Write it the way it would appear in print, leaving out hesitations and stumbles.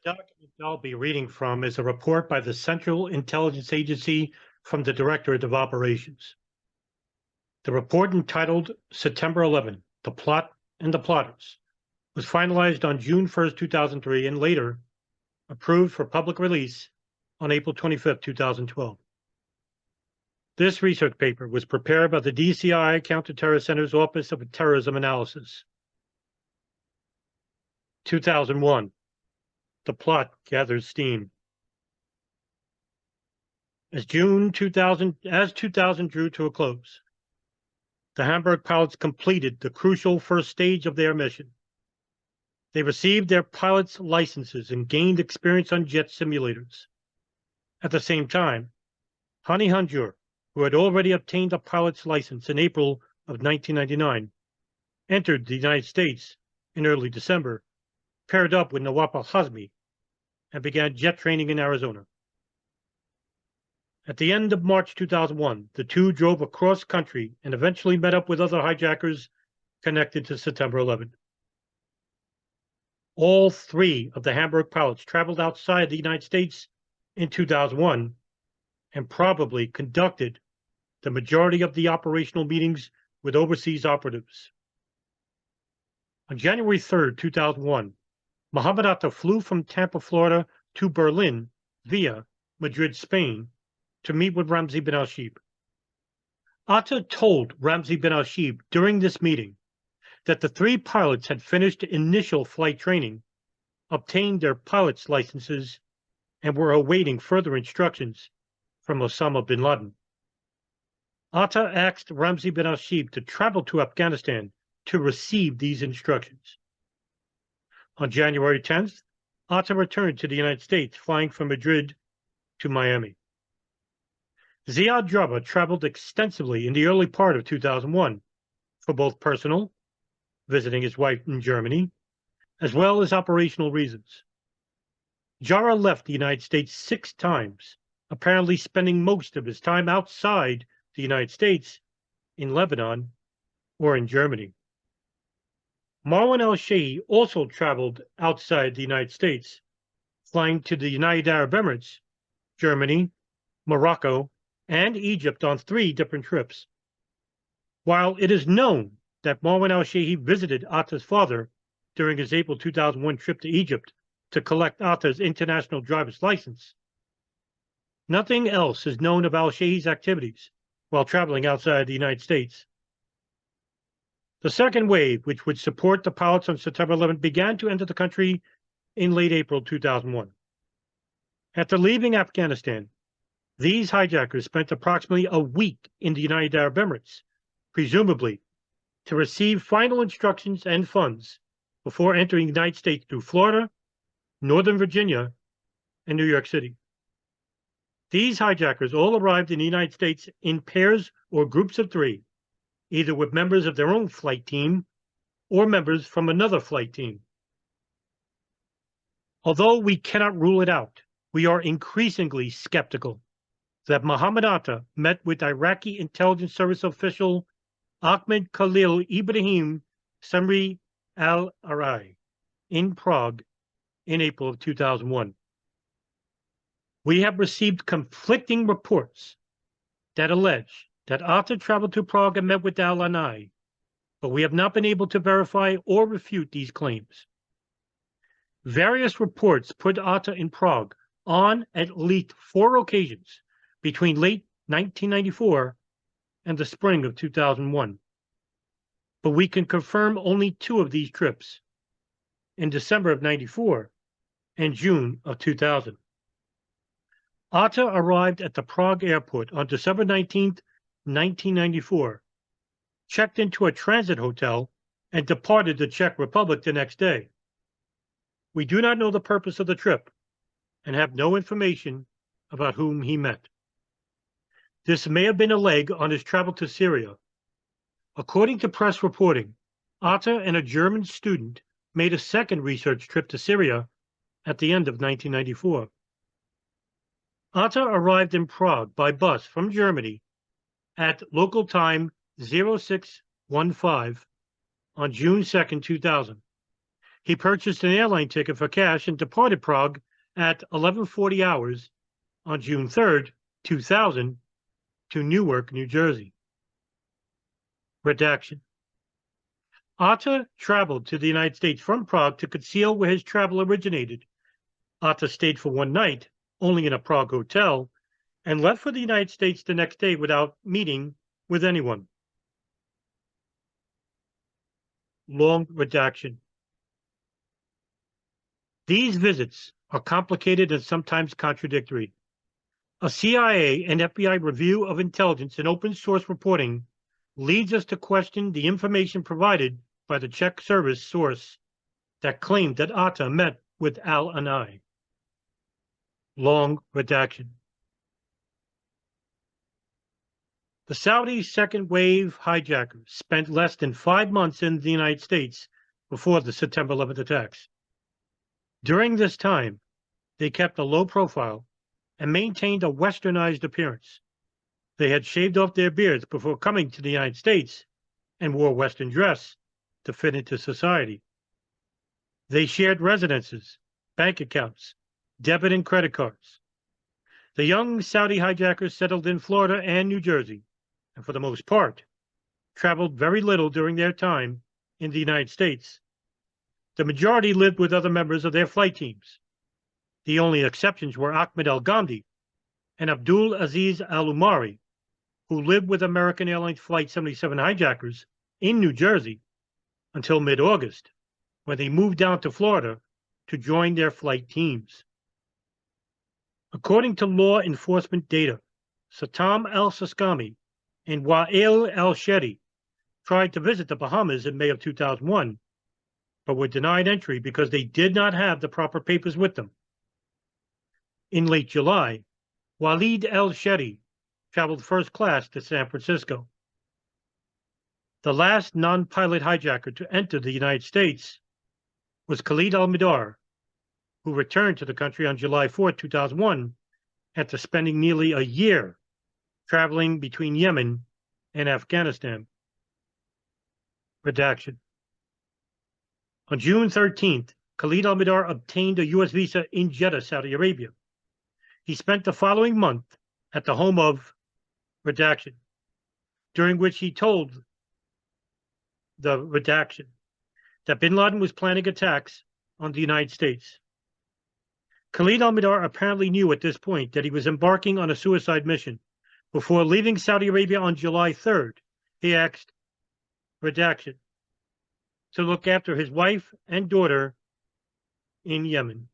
document I'll be reading from is a report by the Central Intelligence Agency from the Directorate of Operations. The report, entitled September 11, The Plot and the Plotters, was finalized on June 1st, 2003, and later approved for public release on April 25th, 2012. This research paper was prepared by the DCI Counterterrorist Center's Office of Terrorism Analysis. 2001. The plot gathers steam. As 2000 drew to a close, the Hamburg pilots completed the crucial first stage of their mission. They received their pilot's licenses and gained experience on jet simulators. At the same time, Hani Hanjour, who had already obtained a pilot's license in April of 1999, entered the United States in early December, paired up with Nawaf al-Hazmi, and began jet training in Arizona. At the end of March 2001, the two drove across country and eventually met up with other hijackers connected to September 11. All three of the Hamburg pilots traveled outside the United States in 2001 and probably conducted the majority of the operational meetings with overseas operatives. On January 3rd, 2001, Mohammed Atta flew from Tampa, Florida to Berlin via Madrid, Spain, to meet with Ramzi bin al-Shibh. Atta told Ramzi bin al-Shibh during this meeting that the three pilots had finished initial flight training, obtained their pilot's licenses, and were awaiting further instructions from Osama bin Laden. Atta asked Ramzi bin al-Shibh to travel to Afghanistan to receive these instructions. On January 10th, Atta returned to the United States, flying from Madrid to Miami. Ziad Jarrah traveled extensively in the early part of 2001 for both personal, visiting his wife in Germany, as well as operational reasons. Jarrah left the United States 6 times, apparently spending most of his time outside the United States, in Lebanon, or in Germany. Marwan al-Shehhi also traveled outside the United States, flying to the United Arab Emirates, Germany, Morocco, and Egypt on 3 different trips. While it is known that Marwan al-Shehhi visited Atta's father during his April 2001 trip to Egypt to collect Atta's international driver's license, nothing else is known of al-Shehhi's activities while traveling outside the United States. The second wave, which would support the pilots on September 11, began to enter the country in late April 2001. After leaving Afghanistan, these hijackers spent approximately a week in the United Arab Emirates, presumably to receive final instructions and funds before entering the United States through Florida, Northern Virginia, and New York City. These hijackers all arrived in the United States in pairs or groups of 3, either with members of their own flight team or members from another flight team. Although we cannot rule it out, we are increasingly skeptical that Mohammed Atta met with Iraqi intelligence service official Ahmed Khalil Ibrahim Samri al-Arai in Prague in April of 2001. We have received conflicting reports that allege that Atta traveled to Prague and met with al-Arai, but we have not been able to verify or refute these claims. Various reports put Atta in Prague on at least 4 occasions between late 1994 and the spring of 2001. But we can confirm only 2 of these trips, in December of 94 and June of 2000. Atta arrived at the Prague airport on December 19th, 1994, checked into a transit hotel, and departed the Czech Republic the next day. We do not know the purpose of the trip and have no information about whom he met. This may have been a leg on his travel to Syria. According to press reporting, Atta and a German student made a second research trip to Syria at the end of 1994. Atta arrived in Prague by bus from Germany at local time 0615 on June 2nd, 2000. He purchased an airline ticket for cash and departed Prague at 11:40 hours on June 3rd, 2000, to Newark, New Jersey. Redaction. Atta traveled to the United States from Prague to conceal where his travel originated. Atta stayed for one night, only in a Prague hotel, and left for the United States the next day without meeting with anyone. Long redaction. These visits are complicated and sometimes contradictory. A CIA and FBI review of intelligence and open source reporting leads us to question the information provided by the Czech service source that claimed that Atta met with Al-Anai. Long redaction. The Saudi second wave hijackers spent less than 5 months in the United States before the September 11th attacks. During this time, they kept a low profile and maintained a westernized appearance. They had shaved off their beards before coming to the United States and wore Western dress to fit into society. They shared residences, bank accounts, debit and credit cards. The young Saudi hijackers settled in Florida and New Jersey, and for the most part, traveled very little during their time in the United States. The majority lived with other members of their flight teams. The only exceptions were Ahmed al-Ghamdi and Abdul Aziz al-Umari, who lived with American Airlines Flight 77 hijackers in New Jersey until mid-August, when they moved down to Florida to join their flight teams. According to law enforcement data, Satam al-Saskami and Wael al-Shedi tried to visit the Bahamas in May of 2001, but were denied entry because they did not have the proper papers with them. In late July, Walid al-Shedi traveled first class to San Francisco. The last non-pilot hijacker to enter the United States was Khalid al-Mihdhar, who returned to the country on July 4, 2001, after spending nearly a year traveling between Yemen and Afghanistan. Redaction. On June 13th, Khalid al-Mihdhar obtained a U.S. visa in Jeddah, Saudi Arabia. He spent the following month at the home of Redaction, during which he told the Redaction that bin Laden was planning attacks on the United States. Khalid al-Mihdhar apparently knew at this point that he was embarking on a suicide mission. Before leaving Saudi Arabia on July 3rd, he asked Redaction to look after his wife and daughter in Yemen.